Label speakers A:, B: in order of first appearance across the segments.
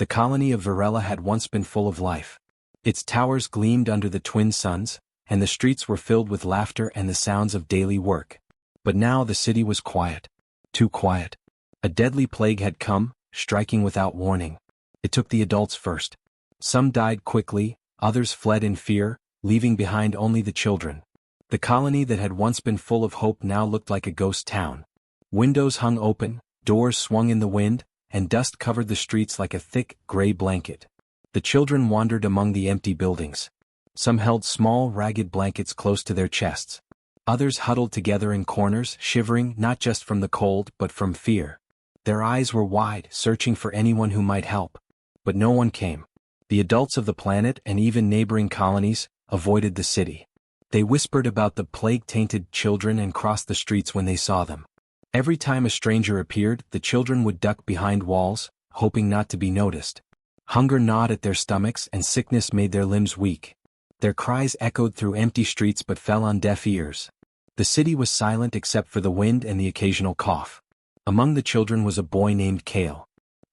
A: The colony of Varela had once been full of life. Its towers gleamed under the twin suns, and the streets were filled with laughter and the sounds of daily work. But now the city was quiet. Too quiet. A deadly plague had come, striking without warning. It took the adults first. Some died quickly, others fled in fear, leaving behind only the children. The colony that had once been full of hope now looked like a ghost town. Windows hung open, doors swung in the wind, and dust covered the streets like a thick, gray blanket. The children wandered among the empty buildings. Some held small, ragged blankets close to their chests. Others huddled together in corners, shivering not just from the cold but from fear. Their eyes were wide, searching for anyone who might help. But no one came. The adults of the planet and even neighboring colonies avoided the city. They whispered about the plague-tainted children and crossed the streets when they saw them. Every time a stranger appeared, the children would duck behind walls, hoping not to be noticed. Hunger gnawed at their stomachs and sickness made their limbs weak. Their cries echoed through empty streets but fell on deaf ears. The city was silent except for the wind and the occasional cough. Among the children was a boy named Kale.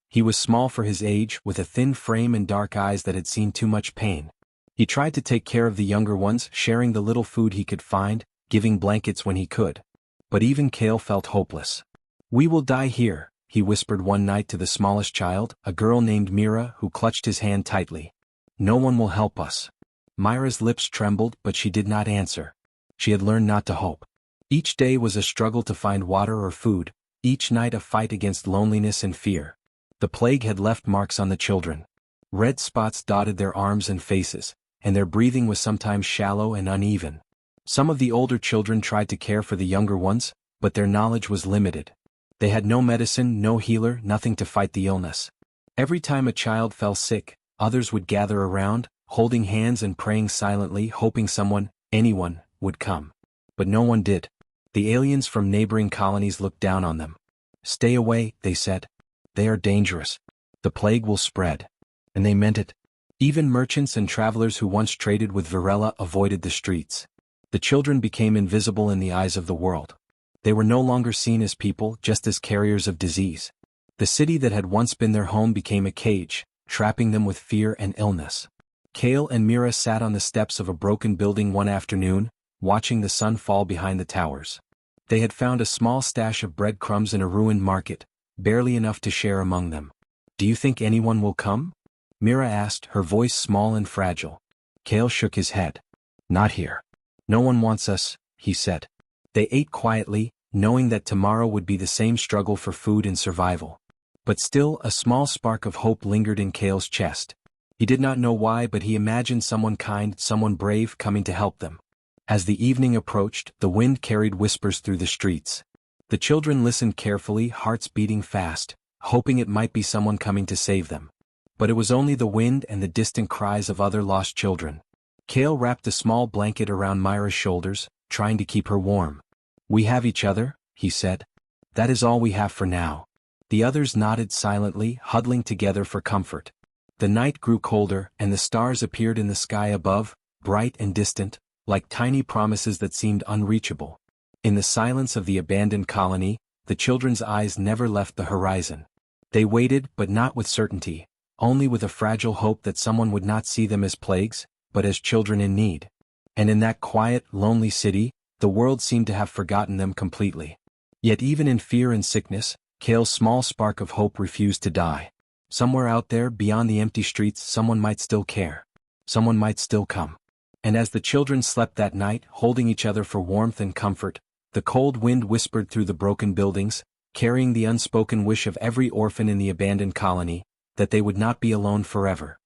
A: He was small for his age, with a thin frame and dark eyes that had seen too much pain. He tried to take care of the younger ones, sharing the little food he could find, giving blankets when he could. But even Kale felt hopeless. "We will die here," he whispered one night to the smallest child, a girl named Mira who clutched his hand tightly. "No one will help us." Myra's lips trembled but she did not answer. She had learned not to hope. Each day was a struggle to find water or food, each night a fight against loneliness and fear. The plague had left marks on the children. Red spots dotted their arms and faces, and their breathing was sometimes shallow and uneven. Some of the older children tried to care for the younger ones, but their knowledge was limited. They had no medicine, no healer, nothing to fight the illness. Every time a child fell sick, others would gather around, holding hands and praying silently, hoping someone, anyone, would come. But no one did. The aliens from neighboring colonies looked down on them. "Stay away," they said. "They are dangerous. The plague will spread." And they meant it. Even merchants and travelers who once traded with Varela avoided the streets. The children became invisible in the eyes of the world. They were no longer seen as people, just as carriers of disease. The city that had once been their home became a cage, trapping them with fear and illness. Kale and Mira sat on the steps of a broken building one afternoon, watching the sun fall behind the towers. They had found a small stash of breadcrumbs in a ruined market, barely enough to share among them. "Do you think anyone will come?" Mira asked, her voice small and fragile. Kale shook his head. "Not here. No one wants us," he said. They ate quietly, knowing that tomorrow would be the same struggle for food and survival. But still, a small spark of hope lingered in Kale's chest. He did not know why, but he imagined someone kind, someone brave coming to help them. As the evening approached, the wind carried whispers through the streets. The children listened carefully, hearts beating fast, hoping it might be someone coming to save them. But it was only the wind and the distant cries of other lost children. Kale wrapped a small blanket around Myra's shoulders, trying to keep her warm. "We have each other," he said. "That is all we have for now." The others nodded silently, huddling together for comfort. The night grew colder, and the stars appeared in the sky above, bright and distant, like tiny promises that seemed unreachable. In the silence of the abandoned colony, the children's eyes never left the horizon. They waited, but not with certainty, only with a fragile hope that someone would not see them as plagues, but as children in need. And in that quiet, lonely city, the world seemed to have forgotten them completely. Yet even in fear and sickness, Kale's small spark of hope refused to die. Somewhere out there, beyond the empty streets, someone might still care. Someone might still come. And as the children slept that night, holding each other for warmth and comfort, the cold wind whispered through the broken buildings, carrying the unspoken wish of every orphan in the abandoned colony, that they would not be alone forever.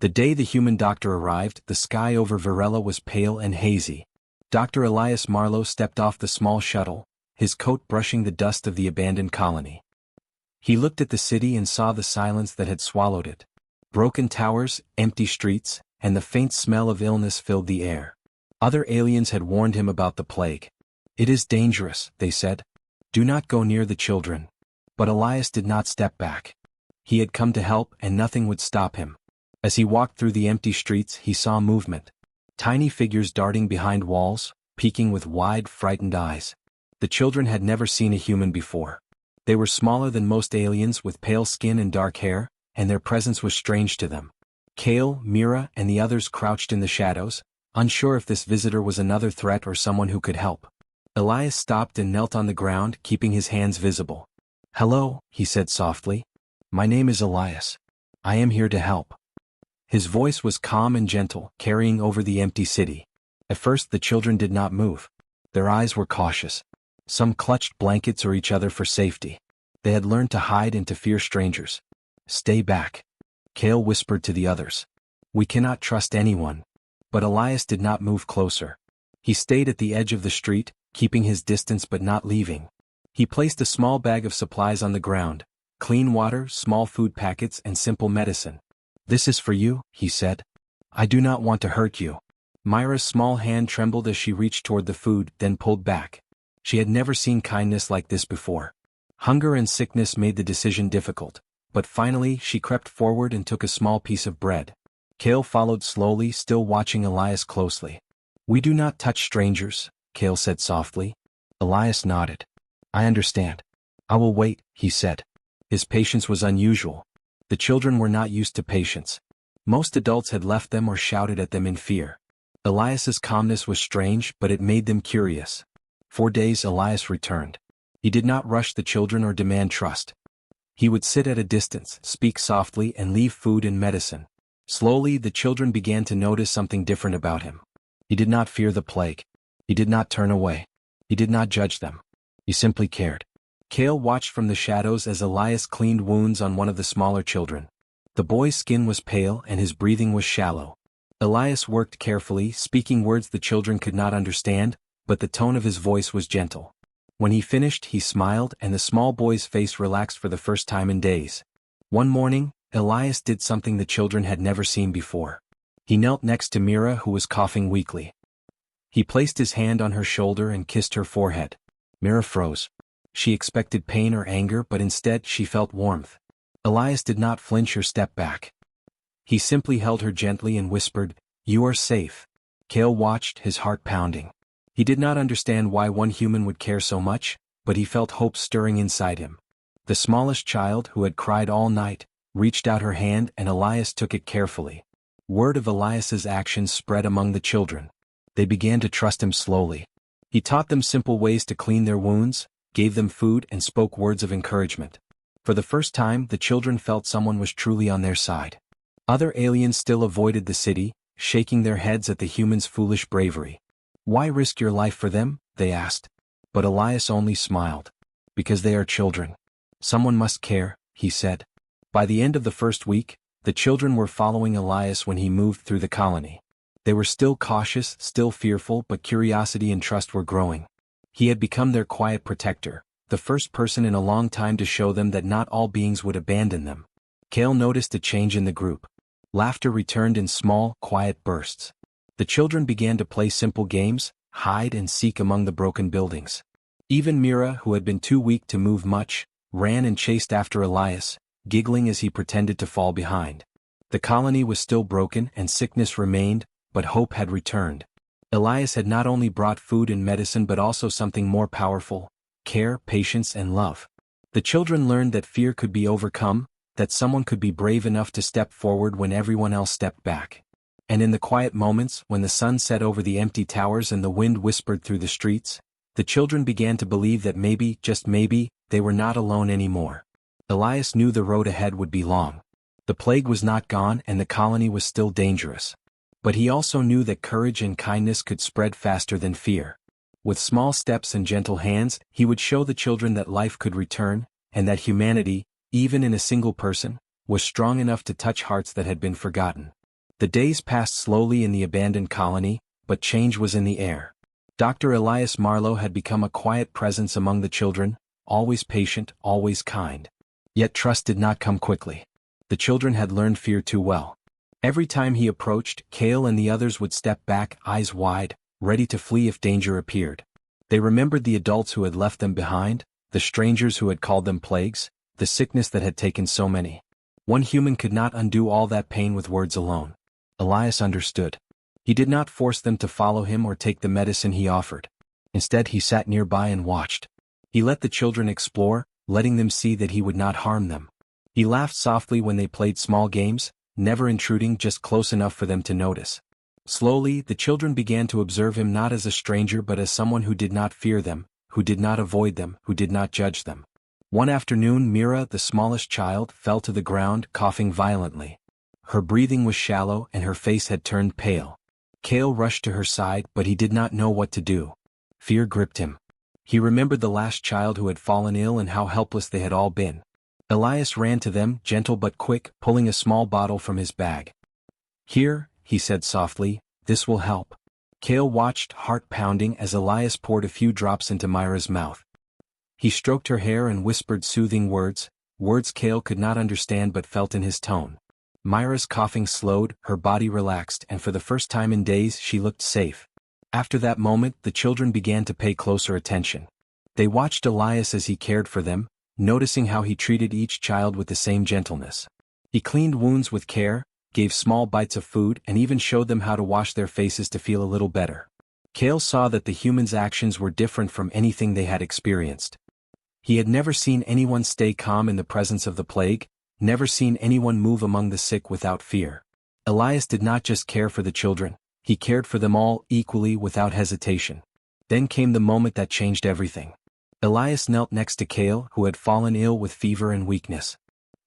A: The day the human doctor arrived, the sky over Varela was pale and hazy. Dr. Elias Marlowe stepped off the small shuttle, his coat brushing the dust of the abandoned colony. He looked at the city and saw the silence that had swallowed it. Broken towers, empty streets, and the faint smell of illness filled the air. Other aliens had warned him about the plague. "It is dangerous," they said. "Do not go near the children." But Elias did not step back. He had come to help, and nothing would stop him. As he walked through the empty streets, he saw movement. Tiny figures darting behind walls, peeking with wide, frightened eyes. The children had never seen a human before. They were smaller than most aliens, with pale skin and dark hair, and their presence was strange to them. Kale, Mira, and the others crouched in the shadows, unsure if this visitor was another threat or someone who could help. Elias stopped and knelt on the ground, keeping his hands visible. "Hello," he said softly. "My name is Elias. I am here to help." His voice was calm and gentle, carrying over the empty city. At first the children did not move. Their eyes were cautious. Some clutched blankets or each other for safety. They had learned to hide and to fear strangers. "Stay back," Kale whispered to the others. "We cannot trust anyone." But Elias did not move closer. He stayed at the edge of the street, keeping his distance but not leaving. He placed a small bag of supplies on the ground: clean water, small food packets, and simple medicine. "This is for you," he said. "I do not want to hurt you." Myra's small hand trembled as she reached toward the food, then pulled back. She had never seen kindness like this before. Hunger and sickness made the decision difficult, but finally she crept forward and took a small piece of bread. Kale followed slowly, still watching Elias closely. "We do not touch strangers," Kale said softly. Elias nodded. "I understand. I will wait," he said. His patience was unusual. The children were not used to patience. Most adults had left them or shouted at them in fear. Elias's calmness was strange, but it made them curious. 4 days Elias returned. He did not rush the children or demand trust. He would sit at a distance, speak softly, and leave food and medicine. Slowly the children began to notice something different about him. He did not fear the plague. He did not turn away. He did not judge them. He simply cared. Kale watched from the shadows as Elias cleaned wounds on one of the smaller children. The boy's skin was pale and his breathing was shallow. Elias worked carefully, speaking words the children could not understand, but the tone of his voice was gentle. When he finished, he smiled, and the small boy's face relaxed for the first time in days. One morning, Elias did something the children had never seen before. He knelt next to Mira, who was coughing weakly. He placed his hand on her shoulder and kissed her forehead. Mira froze. She expected pain or anger, but instead she felt warmth. Elias did not flinch or step back. He simply held her gently and whispered, "You are safe." Kale watched, his heart pounding. He did not understand why one human would care so much, but he felt hope stirring inside him. The smallest child, who had cried all night, reached out her hand and Elias took it carefully. Word of Elias's actions spread among the children. They began to trust him slowly. He taught them simple ways to clean their wounds, gave them food, and spoke words of encouragement. For the first time, the children felt someone was truly on their side. Other aliens still avoided the city, shaking their heads at the humans' foolish bravery. "Why risk your life for them?" they asked. But Elias only smiled. "Because they are children. Someone must care," he said. By the end of the first week, the children were following Elias when he moved through the colony. They were still cautious, still fearful, but curiosity and trust were growing. He had become their quiet protector, the first person in a long time to show them that not all beings would abandon them. Kale noticed a change in the group. Laughter returned in small, quiet bursts. The children began to play simple games, hide and seek among the broken buildings. Even Mira, who had been too weak to move much, ran and chased after Elias, giggling as he pretended to fall behind. The colony was still broken and sickness remained, but hope had returned. Elias had not only brought food and medicine but also something more powerful: care, patience, and love. The children learned that fear could be overcome, that someone could be brave enough to step forward when everyone else stepped back. And in the quiet moments, when the sun set over the empty towers and the wind whispered through the streets, the children began to believe that maybe, just maybe, they were not alone anymore. Elias knew the road ahead would be long. The plague was not gone and the colony was still dangerous. But he also knew that courage and kindness could spread faster than fear. With small steps and gentle hands, he would show the children that life could return, and that humanity, even in a single person, was strong enough to touch hearts that had been forgotten. The days passed slowly in the abandoned colony, but change was in the air. Dr. Elias Marlowe had become a quiet presence among the children, always patient, always kind. Yet trust did not come quickly. The children had learned fear too well. Every time he approached, Kale and the others would step back, eyes wide, ready to flee if danger appeared. They remembered the adults who had left them behind, the strangers who had called them plagues, the sickness that had taken so many. One human could not undo all that pain with words alone. Elias understood. He did not force them to follow him or take the medicine he offered. Instead, he sat nearby and watched. He let the children explore, letting them see that he would not harm them. He laughed softly when they played small games, never intruding just close enough for them to notice. Slowly, the children began to observe him not as a stranger but as someone who did not fear them, who did not avoid them, who did not judge them. One afternoon Mira, the smallest child, fell to the ground, coughing violently. Her breathing was shallow and her face had turned pale. Kale rushed to her side, but he did not know what to do. Fear gripped him. He remembered the last child who had fallen ill and how helpless they had all been. Elias ran to them, gentle but quick, pulling a small bottle from his bag. "Here," he said softly, "this will help." Kale watched, heart pounding, as Elias poured a few drops into Myra's mouth. He stroked her hair and whispered soothing words, words Kale could not understand but felt in his tone. Myra's coughing slowed, her body relaxed, and for the first time in days she looked safe. After that moment, the children began to pay closer attention. They watched Elias as he cared for them, noticing how he treated each child with the same gentleness. He cleaned wounds with care, gave small bites of food, and even showed them how to wash their faces to feel a little better. Kale saw that the humans' actions were different from anything they had experienced. He had never seen anyone stay calm in the presence of the plague, never seen anyone move among the sick without fear. Elias did not just care for the children, he cared for them all equally without hesitation. Then came the moment that changed everything. Elias knelt next to Kale, who had fallen ill with fever and weakness.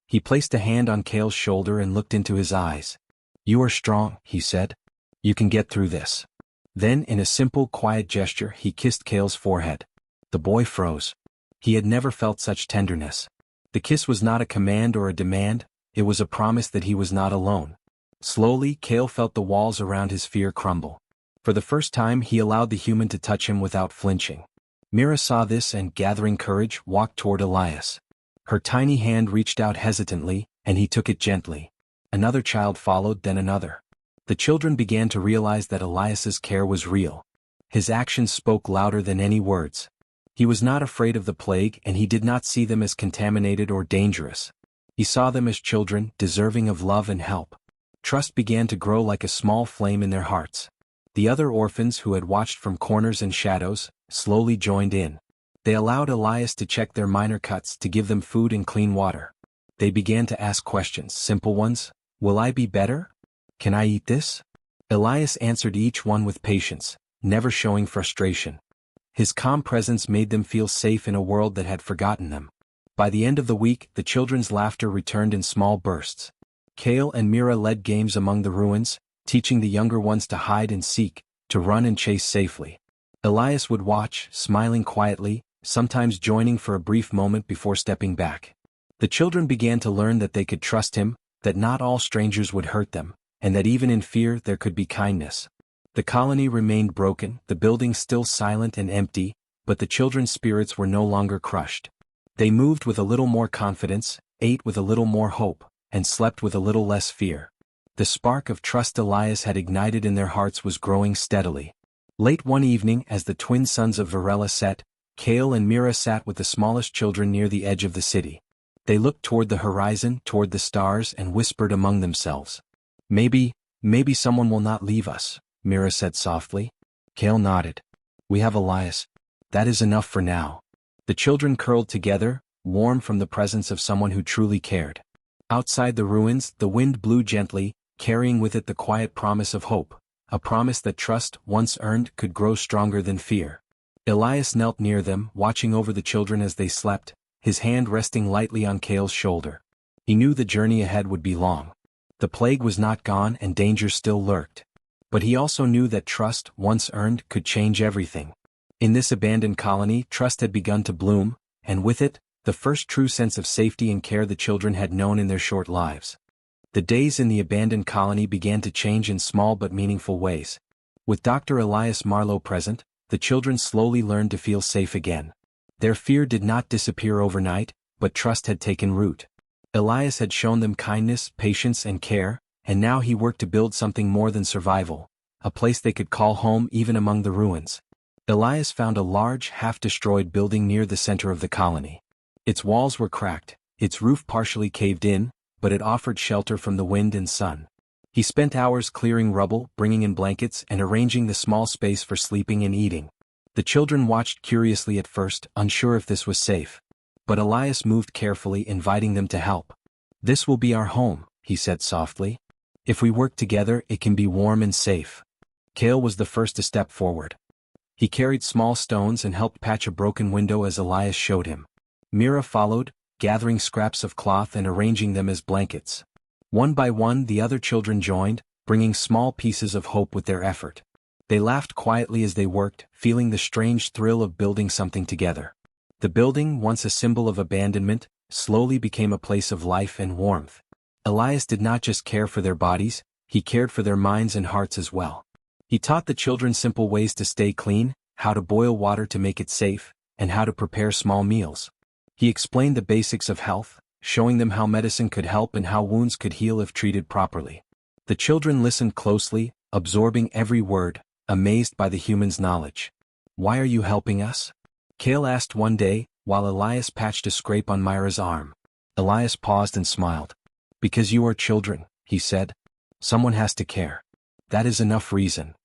A: He placed a hand on Kale's shoulder and looked into his eyes. "You are strong," he said. "You can get through this." Then, in a simple, quiet gesture, he kissed Kale's forehead. The boy froze. He had never felt such tenderness. The kiss was not a command or a demand, it was a promise that he was not alone. Slowly, Kale felt the walls around his fear crumble. For the first time he allowed the human to touch him without flinching. Mira saw this and, gathering courage, walked toward Elias. Her tiny hand reached out hesitantly, and he took it gently. Another child followed, then another. The children began to realize that Elias's care was real. His actions spoke louder than any words. He was not afraid of the plague, and he did not see them as contaminated or dangerous. He saw them as children, deserving of love and help. Trust began to grow like a small flame in their hearts. The other orphans who had watched from corners and shadows, slowly joined in. They allowed Elias to check their minor cuts, to give them food and clean water. They began to ask questions, simple ones. "Will I be better? Can I eat this?" Elias answered each one with patience, never showing frustration. His calm presence made them feel safe in a world that had forgotten them. By the end of the week, the children's laughter returned in small bursts. Kale and Mira led games among the ruins, teaching the younger ones to hide and seek, to run and chase safely. Elias would watch, smiling quietly, sometimes joining for a brief moment before stepping back. The children began to learn that they could trust him, that not all strangers would hurt them, and that even in fear there could be kindness. The colony remained broken, the building still silent and empty, but the children's spirits were no longer crushed. They moved with a little more confidence, ate with a little more hope, and slept with a little less fear. The spark of trust Elias had ignited in their hearts was growing steadily. Late one evening, as the twin suns of Varela set, Kale and Mira sat with the smallest children near the edge of the city. They looked toward the horizon, toward the stars, and whispered among themselves. Maybe someone will not leave us," Mira said softly. Kale nodded. "We have Elias. That is enough for now." The children curled together, warm from the presence of someone who truly cared. Outside the ruins, the wind blew gently, carrying with it the quiet promise of hope, a promise that trust, once earned, could grow stronger than fear. Elias knelt near them, watching over the children as they slept, his hand resting lightly on Kale's shoulder. He knew the journey ahead would be long. The plague was not gone and danger still lurked. But he also knew that trust, once earned, could change everything. In this abandoned colony, trust had begun to bloom, and with it, the first true sense of safety and care the children had known in their short lives. The days in the abandoned colony began to change in small but meaningful ways. With Dr. Elias Marlowe present, the children slowly learned to feel safe again. Their fear did not disappear overnight, but trust had taken root. Elias had shown them kindness, patience, and care, and now he worked to build something more than survival, a place they could call home even among the ruins. Elias found a large, half-destroyed building near the center of the colony. Its walls were cracked, its roof partially caved in, but it offered shelter from the wind and sun. He spent hours clearing rubble, bringing in blankets, and arranging the small space for sleeping and eating. The children watched curiously at first, unsure if this was safe. But Elias moved carefully, inviting them to help. "This will be our home," he said softly. "If we work together, it can be warm and safe." Kale was the first to step forward. He carried small stones and helped patch a broken window as Elias showed him. Mira followed, gathering scraps of cloth and arranging them as blankets. One by one the other children joined, bringing small pieces of hope with their effort. They laughed quietly as they worked, feeling the strange thrill of building something together. The building, once a symbol of abandonment, slowly became a place of life and warmth. Elias did not just care for their bodies, he cared for their minds and hearts as well. He taught the children simple ways to stay clean, how to boil water to make it safe, and how to prepare small meals. He explained the basics of health, showing them how medicine could help and how wounds could heal if treated properly. The children listened closely, absorbing every word, amazed by the humans' knowledge. "Why are you helping us?" Kale asked one day, while Elias patched a scrape on Myra's arm. Elias paused and smiled. "Because you are children," he said. "Someone has to care. That is enough reason."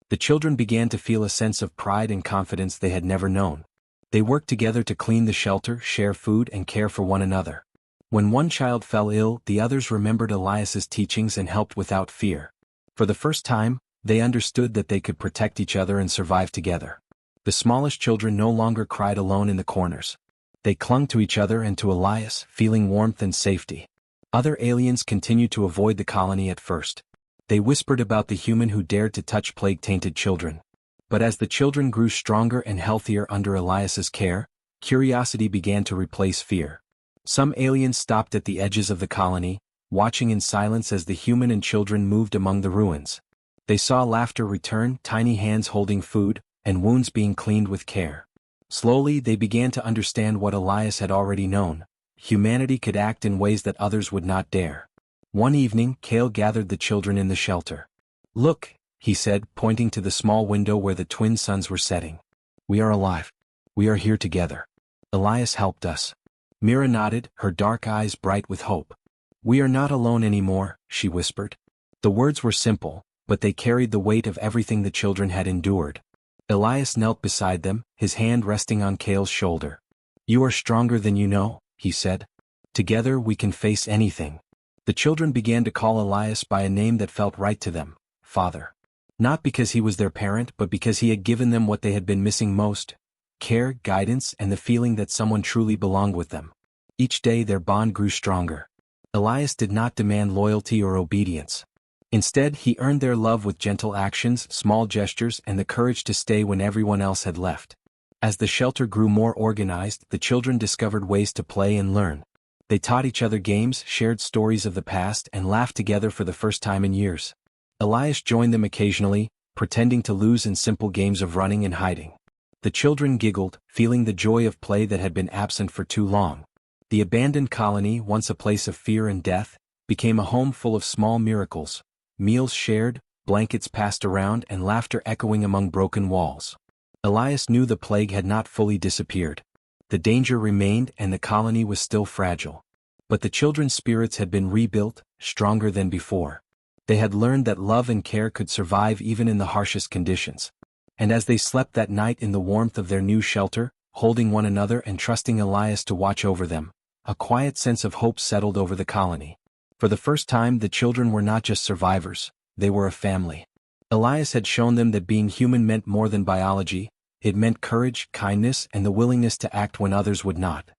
A: The children began to feel a sense of pride and confidence they had never known. They worked together to clean the shelter, share food, and care for one another. When one child fell ill, the others remembered Elias's teachings and helped without fear. For the first time, they understood that they could protect each other and survive together. The smallest children no longer cried alone in the corners. They clung to each other and to Elias, feeling warmth and safety. Other aliens continued to avoid the colony at first. They whispered about the human who dared to touch plague-tainted children. But as the children grew stronger and healthier under Elias's care, curiosity began to replace fear. Some aliens stopped at the edges of the colony, watching in silence as the human and children moved among the ruins. They saw laughter return, tiny hands holding food, and wounds being cleaned with care. Slowly they began to understand what Elias had already known: humanity could act in ways that others would not dare. One evening, Kale gathered the children in the shelter. "Look," he said, pointing to the small window where the twin suns were setting. "We are alive. We are here together. Elias helped us." Mira nodded, her dark eyes bright with hope. "We are not alone anymore," she whispered. The words were simple, but they carried the weight of everything the children had endured. Elias knelt beside them, his hand resting on Kale's shoulder. "You are stronger than you know," he said. "Together we can face anything." The children began to call Elias by a name that felt right to them: Father. Not because he was their parent, but because he had given them what they had been missing most: care, guidance, and the feeling that someone truly belonged with them. Each day their bond grew stronger. Elias did not demand loyalty or obedience. Instead, he earned their love with gentle actions, small gestures, and the courage to stay when everyone else had left. As the shelter grew more organized, the children discovered ways to play and learn. They taught each other games, shared stories of the past, and laughed together for the first time in years. Elias joined them occasionally, pretending to lose in simple games of running and hiding. The children giggled, feeling the joy of play that had been absent for too long. The abandoned colony, once a place of fear and death, became a home full of small miracles: meals shared, blankets passed around, and laughter echoing among broken walls. Elias knew the plague had not fully disappeared. The danger remained and the colony was still fragile. But the children's spirits had been rebuilt, stronger than before. They had learned that love and care could survive even in the harshest conditions. And as they slept that night in the warmth of their new shelter, holding one another and trusting Elias to watch over them, a quiet sense of hope settled over the colony. For the first time, the children were not just survivors, they were a family. Elias had shown them that being human meant more than biology. It meant courage, kindness, and the willingness to act when others would not.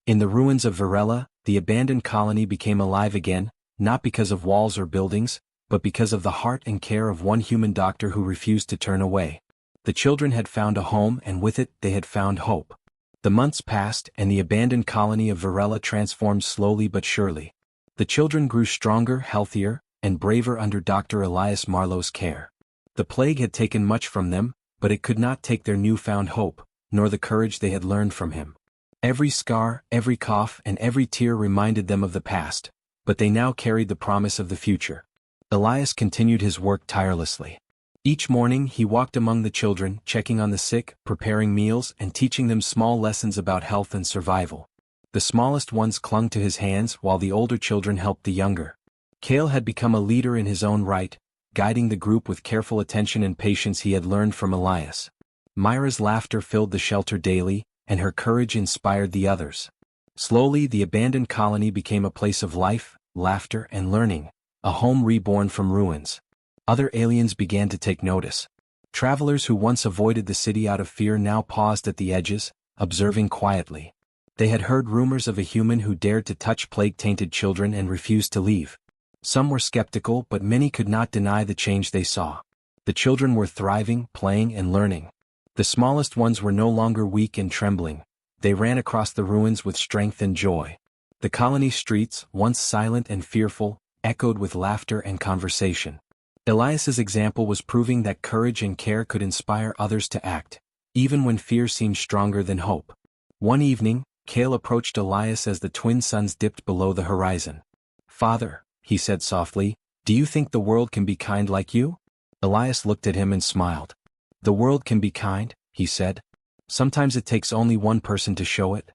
A: In the ruins of Varela, the abandoned colony became alive again, not because of walls or buildings, but because of the heart and care of one human doctor who refused to turn away. The children had found a home, and with it, they had found hope. The months passed, and the abandoned colony of Varela transformed slowly but surely. The children grew stronger, healthier, and braver under Dr. Elias Marlowe's care. The plague had taken much from them, but it could not take their newfound hope, nor the courage they had learned from him. Every scar, every cough, and every tear reminded them of the past, but they now carried the promise of the future. Elias continued his work tirelessly. Each morning he walked among the children, checking on the sick, preparing meals, and teaching them small lessons about health and survival. The smallest ones clung to his hands while the older children helped the younger. Kale had become a leader in his own right, guiding the group with careful attention and patience he had learned from Elias. Myra's laughter filled the shelter daily, and her courage inspired the others. Slowly the abandoned colony became a place of life, laughter, and learning, a home reborn from ruins. Other aliens began to take notice. Travelers who once avoided the city out of fear now paused at the edges, observing quietly. They had heard rumors of a human who dared to touch plague-tainted children and refused to leave. Some were skeptical, but many could not deny the change they saw. The children were thriving, playing, and learning. The smallest ones were no longer weak and trembling. They ran across the ruins with strength and joy. The colony streets, once silent and fearful, echoed with laughter and conversation. Elias's example was proving that courage and care could inspire others to act, even when fear seemed stronger than hope. One evening, Kale approached Elias as the twin suns dipped below the horizon. "Father," he said softly, "do you think the world can be kind like you?" Elias looked at him and smiled. "The world can be kind," he said. "Sometimes it takes only one person to show it.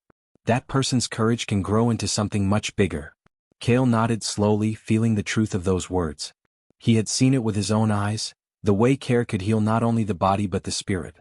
A: That person's courage can grow into something much bigger." Kale nodded slowly, feeling the truth of those words. He had seen it with his own eyes, the way care could heal not only the body but the spirit.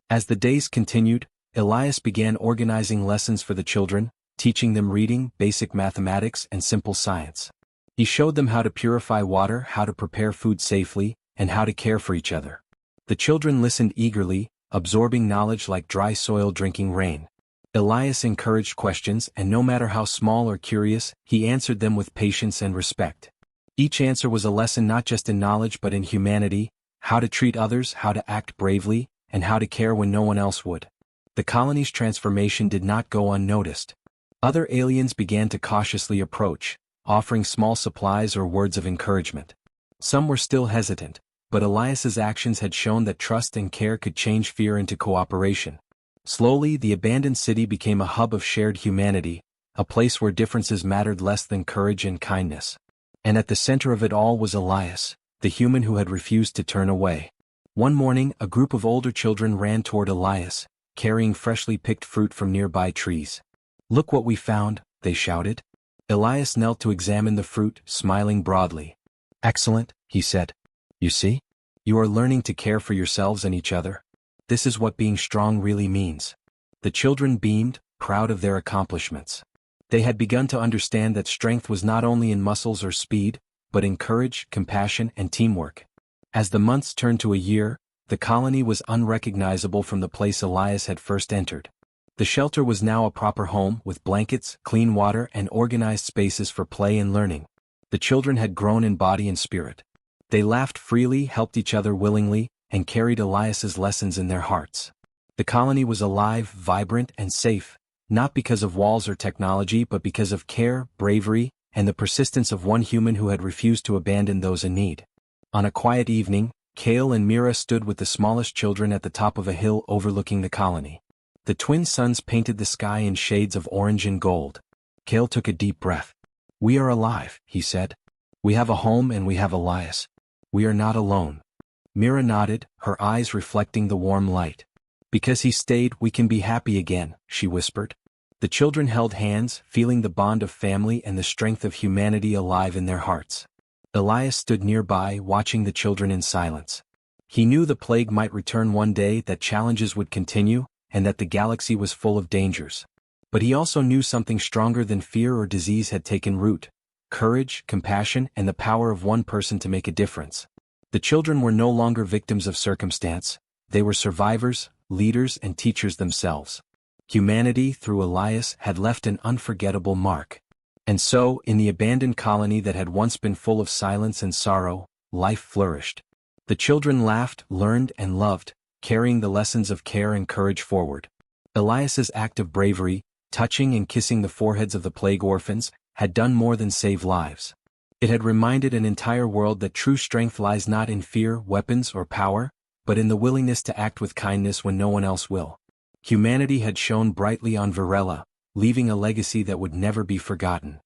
A: As the days continued, Elias began organizing lessons for the children, teaching them reading, basic mathematics, and simple science. He showed them how to purify water, how to prepare food safely, and how to care for each other. The children listened eagerly, absorbing knowledge like dry soil drinking rain. Elias encouraged questions, and no matter how small or curious, he answered them with patience and respect. Each answer was a lesson not just in knowledge but in humanity, how to treat others, how to act bravely, and how to care when no one else would. The colony's transformation did not go unnoticed. Other aliens began to cautiously approach, offering small supplies or words of encouragement. Some were still hesitant, but Elias's actions had shown that trust and care could change fear into cooperation. Slowly, the abandoned city became a hub of shared humanity, a place where differences mattered less than courage and kindness. And at the center of it all was Elias, the human who had refused to turn away. One morning, a group of older children ran toward Elias, carrying freshly picked fruit from nearby trees. "Look what we found," they shouted. Elias knelt to examine the fruit, smiling broadly. "Excellent," he said. "You see? You are learning to care for yourselves and each other. This is what being strong really means." The children beamed, proud of their accomplishments. They had begun to understand that strength was not only in muscles or speed, but in courage, compassion, and teamwork. As the months turned to a year, the colony was unrecognizable from the place Elias had first entered. The shelter was now a proper home, with blankets, clean water, and organized spaces for play and learning. The children had grown in body and spirit. They laughed freely, helped each other willingly, and carried Elias's lessons in their hearts. The colony was alive, vibrant, and safe, not because of walls or technology but because of care, bravery, and the persistence of one human who had refused to abandon those in need. On a quiet evening, Kale and Mira stood with the smallest children at the top of a hill overlooking the colony. The twin suns painted the sky in shades of orange and gold. Kale took a deep breath. "We are alive," he said. "We have a home and we have Elias. We are not alone." Mira nodded, her eyes reflecting the warm light. "Because he stayed, we can be happy again," she whispered. The children held hands, feeling the bond of family and the strength of humanity alive in their hearts. Elias stood nearby, watching the children in silence. He knew the plague might return one day, that challenges would continue, and that the galaxy was full of dangers. But he also knew something stronger than fear or disease had taken root: courage, compassion, and the power of one person to make a difference. The children were no longer victims of circumstance. They were survivors, leaders, and teachers themselves. Humanity, through Elias, had left an unforgettable mark. And so, in the abandoned colony that had once been full of silence and sorrow, life flourished. The children laughed, learned, and loved, carrying the lessons of care and courage forward. Elias's act of bravery, touching and kissing the foreheads of the plague orphans, had done more than save lives. It had reminded an entire world that true strength lies not in fear, weapons, or power, but in the willingness to act with kindness when no one else will. Humanity had shone brightly on Varela, leaving a legacy that would never be forgotten.